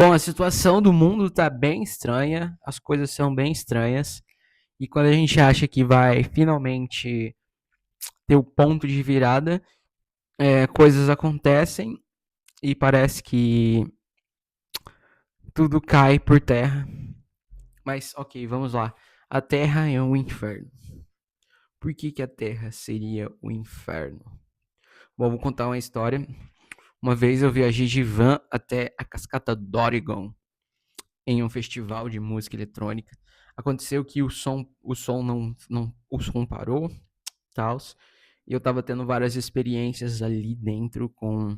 Bom, a situação do mundo tá bem estranha, as coisas são bem estranhas, e quando a gente acha que vai finalmente ter o ponto de virada, coisas acontecem e parece que tudo cai por terra. Mas ok, vamos lá. A Terra é um inferno. Por que, que a Terra seria o inferno? Bom, vou contar uma história. Uma vez eu viajei de van até a cascata d'Oregon em um festival de música eletrônica. Aconteceu que o som parou, tals, e eu tava tendo várias experiências ali dentro com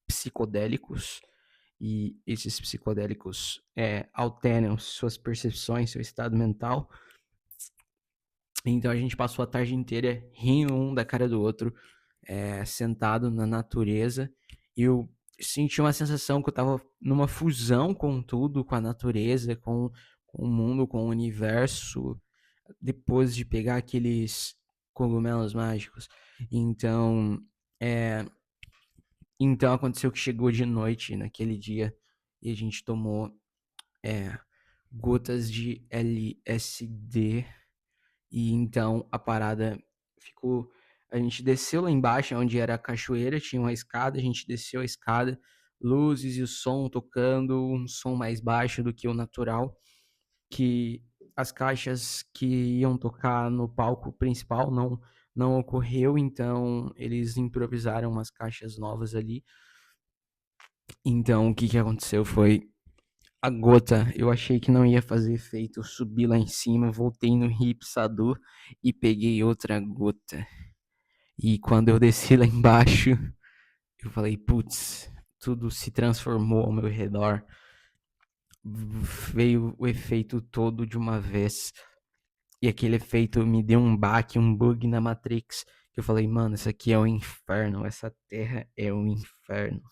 psicodélicos, e esses psicodélicos alteram suas percepções, seu estado mental. Então a gente passou a tarde inteira rindo um da cara do outro, sentado na natureza, e eu senti uma sensação que eu estava numa fusão com tudo, com a natureza, com o mundo, com o universo, depois de pegar aqueles cogumelos mágicos. Então, é, então aconteceu que chegou de noite naquele dia e a gente tomou é, gotas de LSD e então a parada ficou. A gente desceu lá embaixo, onde era a cachoeira, tinha uma escada, a gente desceu a escada, luzes e o som tocando, um som mais baixo do que o natural, que as caixas que iam tocar no palco principal não ocorreu, então eles improvisaram umas caixas novas ali. Então o que aconteceu foi a gota, eu achei que não ia fazer efeito, eu subi lá em cima, voltei no Ripsador e peguei outra gota. E quando eu desci lá embaixo, eu falei, putz, tudo se transformou ao meu redor. Veio o efeito todo de uma vez. E aquele efeito me deu um baque, um bug na Matrix. Que eu falei, mano, isso aqui é o inferno. Essa terra é o inferno.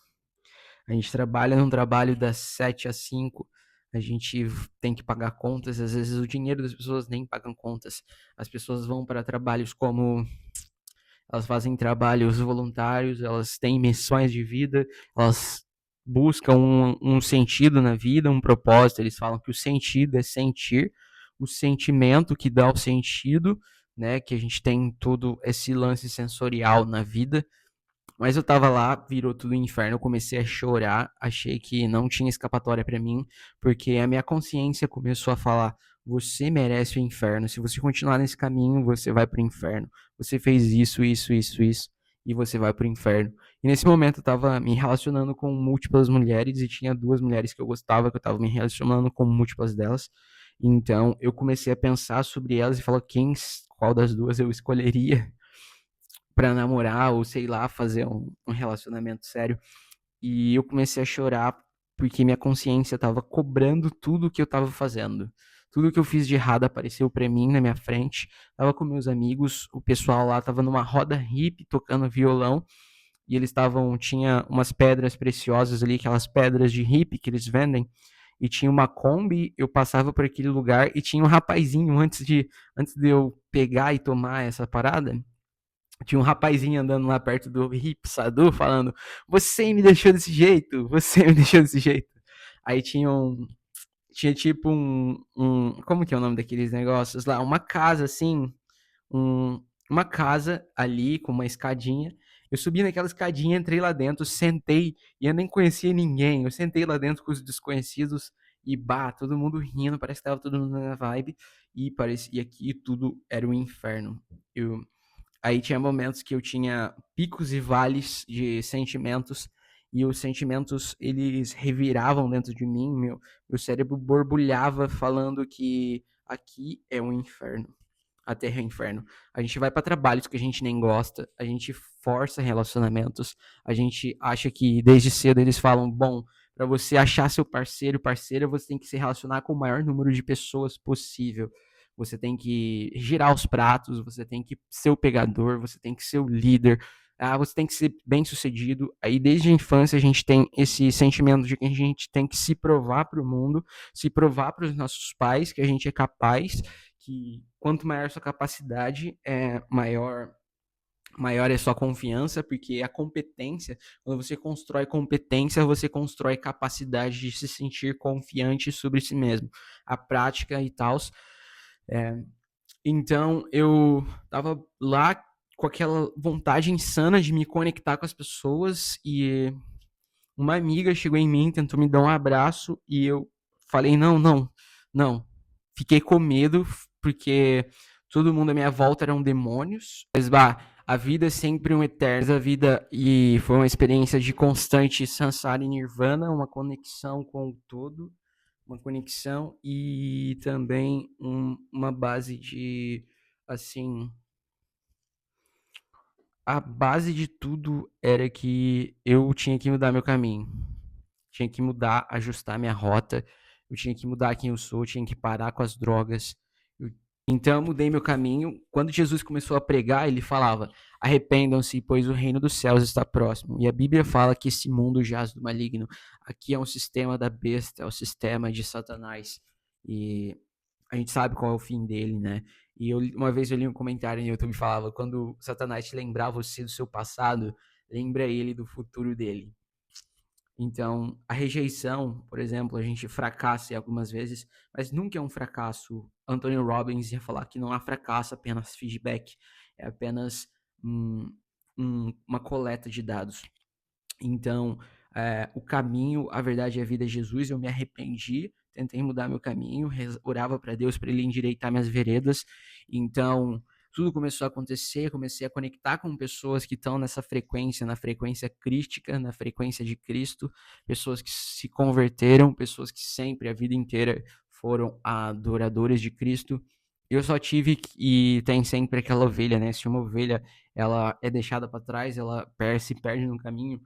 A gente trabalha num trabalho das 7 às 5. A gente tem que pagar contas. Às vezes o dinheiro das pessoas nem pagam contas. As pessoas vão para trabalhos como elas fazem trabalhos voluntários, elas têm missões de vida, elas buscam um sentido na vida, um propósito. Eles falam que o sentido é sentir, o sentimento que dá o sentido, né? Que a gente tem todo esse lance sensorial na vida. Mas eu tava lá, virou tudo inferno, eu comecei a chorar, achei que não tinha escapatória pra mim, porque a minha consciência começou a falar: você merece o inferno, se você continuar nesse caminho, você vai pro inferno. Você fez isso, isso, isso, isso, e você vai pro inferno. E nesse momento eu tava me relacionando com múltiplas mulheres, e tinha duas mulheres que eu gostava, que eu tava me relacionando com múltiplas delas. Então eu comecei a pensar sobre elas e falar qual das duas eu escolheria pra namorar ou sei lá, fazer um relacionamento sério. E eu comecei a chorar porque minha consciência tava cobrando tudo que eu tava fazendo. Tudo que eu fiz de errado apareceu pra mim na minha frente. Tava com meus amigos, o pessoal lá tava numa roda hippie tocando violão e eles estavam tinha umas pedras preciosas ali, aquelas pedras de hippie que eles vendem. E tinha uma Kombi, eu passava por aquele lugar e tinha um rapazinho antes de eu pegar e tomar essa parada, tinha um rapazinho andando lá perto do Ripsadu falando: você me deixou desse jeito, você me deixou desse jeito. Aí tinha tipo como que é o nome daqueles negócios lá? Uma casa assim, uma casa ali com uma escadinha. Eu subi naquela escadinha, entrei lá dentro, sentei e eu nem conhecia ninguém. Eu sentei lá dentro com os desconhecidos e bah, todo mundo rindo, parece que tava todo mundo na vibe e parecia que tudo era um inferno. Eu Aí tinha momentos que eu tinha picos e vales de sentimentos e os sentimentos eles reviravam dentro de mim, meu cérebro borbulhava falando que aqui é um inferno. A Terra é um inferno. A gente vai para trabalhos que a gente nem gosta, a gente força relacionamentos, a gente acha que desde cedo eles falam, bom, para você achar seu parceiro, parceira, você tem que se relacionar com o maior número de pessoas possível. Você tem que girar os pratos, você tem que ser o pegador, você tem que ser o líder, você tem que ser bem sucedido. Aí desde a infância a gente tem esse sentimento de que a gente tem que se provar para o mundo, se provar para os nossos pais que a gente é capaz, que quanto maior sua capacidade, maior maior é sua confiança, porque a competência, quando você constrói competência, você constrói capacidade de se sentir confiante sobre si mesmo. A prática e tal. Então eu tava lá com aquela vontade insana de me conectar com as pessoas e uma amiga chegou em mim, tentou me dar um abraço e eu falei: não, não, não. Fiquei com medo porque todo mundo à minha volta eram demônios. Mas, bah, a vida é sempre um eterno. A vida e foi uma experiência de constante samsara e nirvana, uma conexão com o todo, uma conexão e também uma base de, assim, a base de tudo era que eu tinha que mudar meu caminho. Tinha que mudar, ajustar minha rota. Eu tinha que mudar quem eu sou, eu tinha que parar com as drogas. Então eu mudei meu caminho. Quando Jesus começou a pregar, ele falava: arrependam-se, pois o reino dos céus está próximo. E a Bíblia fala que esse mundo jaz do maligno. Aqui é um sistema da besta, é o sistema de Satanás. E a gente sabe qual é o fim dele, né? E uma vez eu li um comentário no YouTube que falava: quando Satanás te lembrar você do seu passado, lembra ele do futuro dele. Então, a rejeição, por exemplo, a gente fracassa algumas vezes, mas nunca é um fracasso. Anthony Robbins ia falar que não há fracasso, apenas feedback. É apenas uma coleta de dados. Então, o caminho, a verdade e a vida é Jesus. Eu me arrependi, tentei mudar meu caminho, orava para Deus para ele endireitar minhas veredas. Então, tudo começou a acontecer, comecei a conectar com pessoas que estão nessa frequência, na frequência crística, na frequência de Cristo, pessoas que se converteram, pessoas que sempre, a vida inteira, foram adoradores de Cristo. Eu só tive e tem sempre aquela ovelha, né? Se uma ovelha ela é deixada para trás, ela se perde no caminho,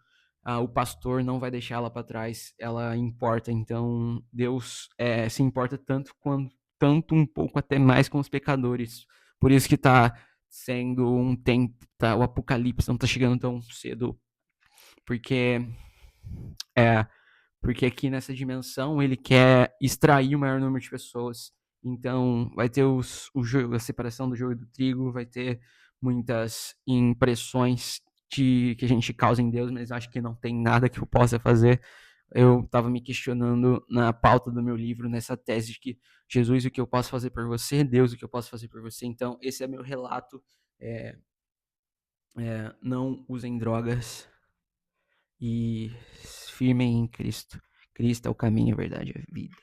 o pastor não vai deixar ela para trás, ela importa. Então Deus se importa tanto um pouco até mais com os pecadores. Por isso que tá sendo um tempo, tá, o apocalipse não tá chegando tão cedo, porque é porque aqui nessa dimensão ele quer extrair o maior número de pessoas. Então vai ter a separação do joio do trigo, vai ter muitas impressões que a gente causa em Deus, mas acho que não tem nada que eu possa fazer. Eu estava me questionando na pauta do meu livro, nessa tese de que Jesus, o que eu posso fazer por você, Deus, o que eu posso fazer por você. Então, esse é meu relato. É, não usem drogas e firmem em Cristo. Cristo é o caminho, a verdade e a vida.